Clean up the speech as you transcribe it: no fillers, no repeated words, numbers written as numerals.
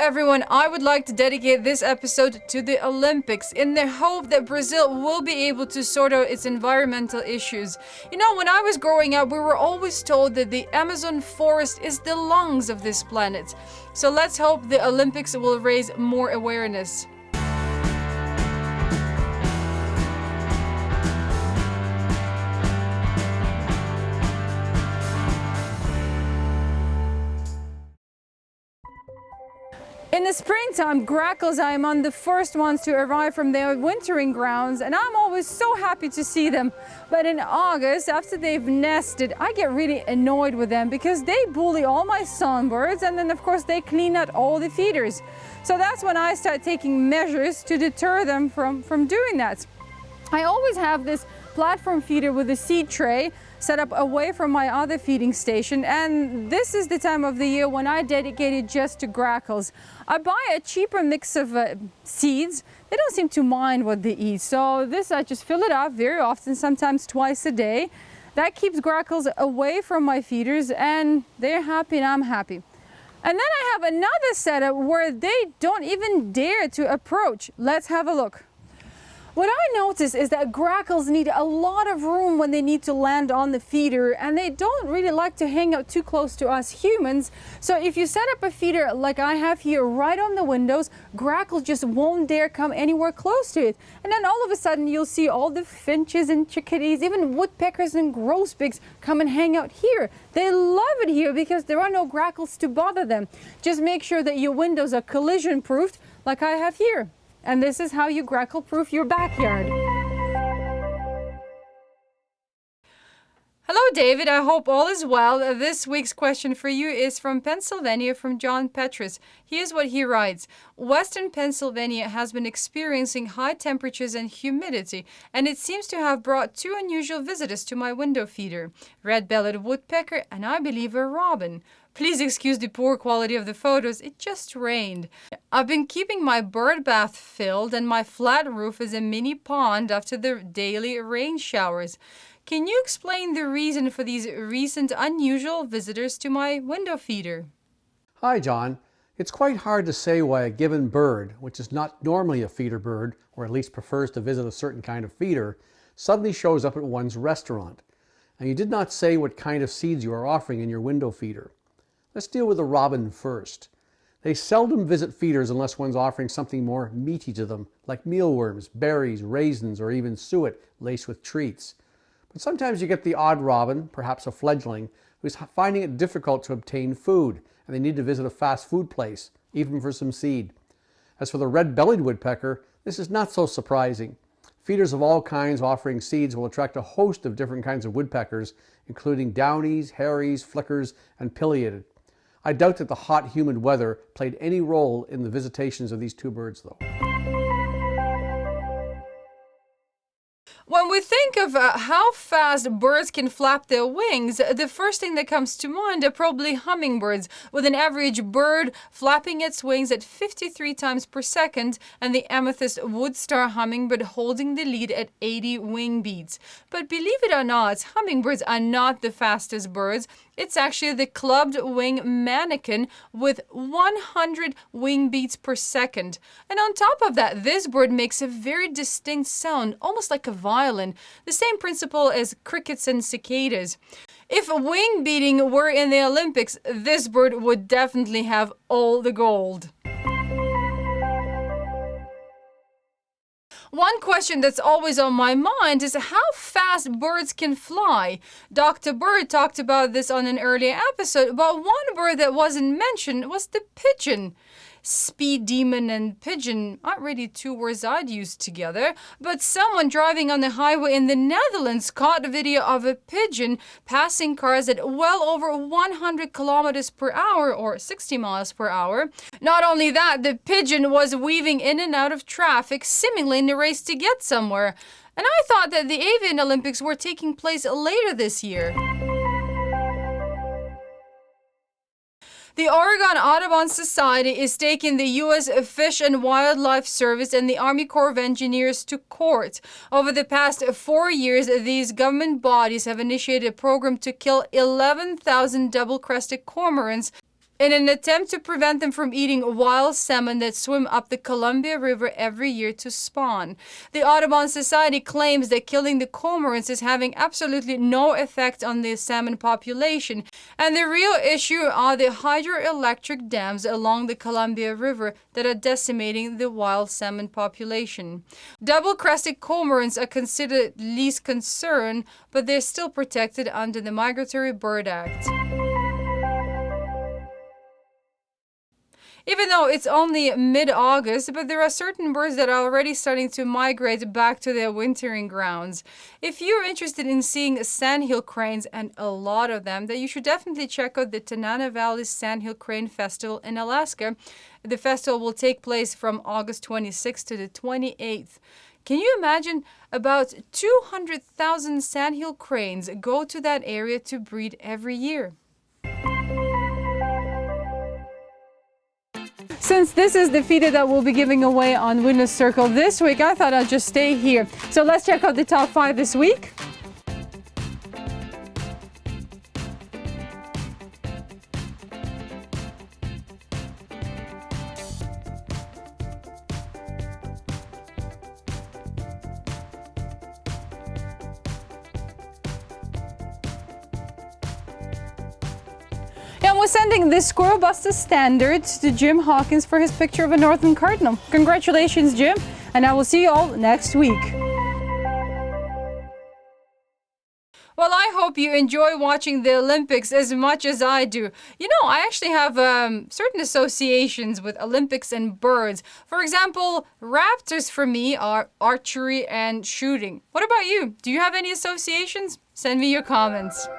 everyone, I would like to dedicate this episode to the Olympics in the hope that Brazil will be able to sort out its environmental issues. You know, when I was growing up, we were always told that the Amazon forest is the lungs of this planet. So let's hope the Olympics will raise more awareness. In the springtime, Grackles are among the first ones to arrive from their wintering grounds, and I'm always so happy to see them. But in August, after they've nested, I get really annoyed with them because they bully all my songbirds, and then of course they clean out all the feeders. So that's when I start taking measures to deter them from doing that. I always have this platform feeder with a seed tray set up away from my other feeding station, and this is the time of the year when I dedicate it just to Grackles. I buy a cheaper mix of seeds. They don't seem to mind what they eat, so this I just fill it up very often, sometimes twice a day. That keeps Grackles away from my feeders, and they're happy and I'm happy. And then I have another setup where they don't even dare to approach. Let's have a look. What I notice is that Grackles need a lot of room when they need to land on the feeder, and they don't really like to hang out too close to us humans. So if you set up a feeder like I have here right on the windows, Grackles just won't dare come anywhere close to it. And then all of a sudden you'll see all the finches and chickadees, even woodpeckers and grosbeaks come and hang out here. They love it here because there are no Grackles to bother them. Just make sure that your windows are collision proofed like I have here. And this is how you Grackle-proof your backyard. Hello David, I hope all is well. This week's question for you is from Pennsylvania, from John Petrus. Here's what he writes. Western Pennsylvania has been experiencing high temperatures and humidity, and it seems to have brought two unusual visitors to my window feeder. Red-bellied woodpecker and I believe a robin. Please excuse the poor quality of the photos, it just rained. I've been keeping my bird bath filled, and my flat roof is a mini pond after the daily rain showers. Can you explain the reason for these recent unusual visitors to my window feeder? Hi John. It's quite hard to say why a given bird, which is not normally a feeder bird, or at least prefers to visit a certain kind of feeder, suddenly shows up at one's restaurant. And you did not say what kind of seeds you are offering in your window feeder. Let's deal with the robin first. They seldom visit feeders unless one's offering something more meaty to them, like mealworms, berries, raisins, or even suet laced with treats. But sometimes you get the odd robin, perhaps a fledgling, who's finding it difficult to obtain food, and they need to visit a fast food place, even for some seed. As for the red-bellied woodpecker, this is not so surprising. Feeders of all kinds offering seeds will attract a host of different kinds of woodpeckers, including downies, hairies, flickers, and pileated. I doubt that the hot, humid weather played any role in the visitations of these two birds, though. When we think of how fast birds can flap their wings, the first thing that comes to mind are probably hummingbirds, with an average bird flapping its wings at 53 times per second, and the amethyst woodstar hummingbird holding the lead at 80 wing beats. But believe it or not, hummingbirds are not the fastest birds. It's actually the Club-Winged Manakin with 100 wing beats per second. And on top of that, this bird makes a very distinct sound, almost like a violin, the same principle as crickets and cicadas. If wing beating were in the Olympics, this bird would definitely have all the gold. One question that's always on my mind is how fast birds can fly. Dr. Bird talked about this on an earlier episode, but one bird that wasn't mentioned was the pigeon. Speed demon and pigeon aren't really two words I'd use together, but someone driving on the highway in the Netherlands caught a video of a pigeon passing cars at well over 100 kilometers per hour, or 60 miles per hour. Not only that, the pigeon was weaving in and out of traffic, seemingly in a race to get somewhere. And I thought that the Avian Olympics were taking place later this year. The Oregon Audubon Society is taking the U.S. Fish and Wildlife Service and the Army Corps of Engineers to court. Over the past 4 years, these government bodies have initiated a program to kill 11,000 double-crested cormorants in an attempt to prevent them from eating wild salmon that swim up the Columbia River every year to spawn. The Audubon Society claims that killing the cormorants is having absolutely no effect on the salmon population, and the real issue are the hydroelectric dams along the Columbia River that are decimating the wild salmon population. Double-crested cormorants are considered least concern, but they're still protected under the Migratory Bird Act. Even though it's only mid-August, but there are certain birds that are already starting to migrate back to their wintering grounds. If you're interested in seeing sandhill cranes, and a lot of them, then you should definitely check out the Tanana Valley Sandhill Crane Festival in Alaska. The festival will take place from August 26th to the 28th. Can you imagine? About 200,000 sandhill cranes go to that area to breed every year. Since this is the feeder that we'll be giving away on Winner's Circle this week, I thought I'd just stay here. So let's check out the top 5 this week. And we're sending this Squirrel Buster Standard to Jim Hawkins for his picture of a northern cardinal. Congratulations, Jim, and I will see you all next week. Well, I hope you enjoy watching the Olympics as much as I do. You know, I actually have certain associations with Olympics and birds. For example, raptors for me are archery and shooting. What about you? Do you have any associations? Send me your comments.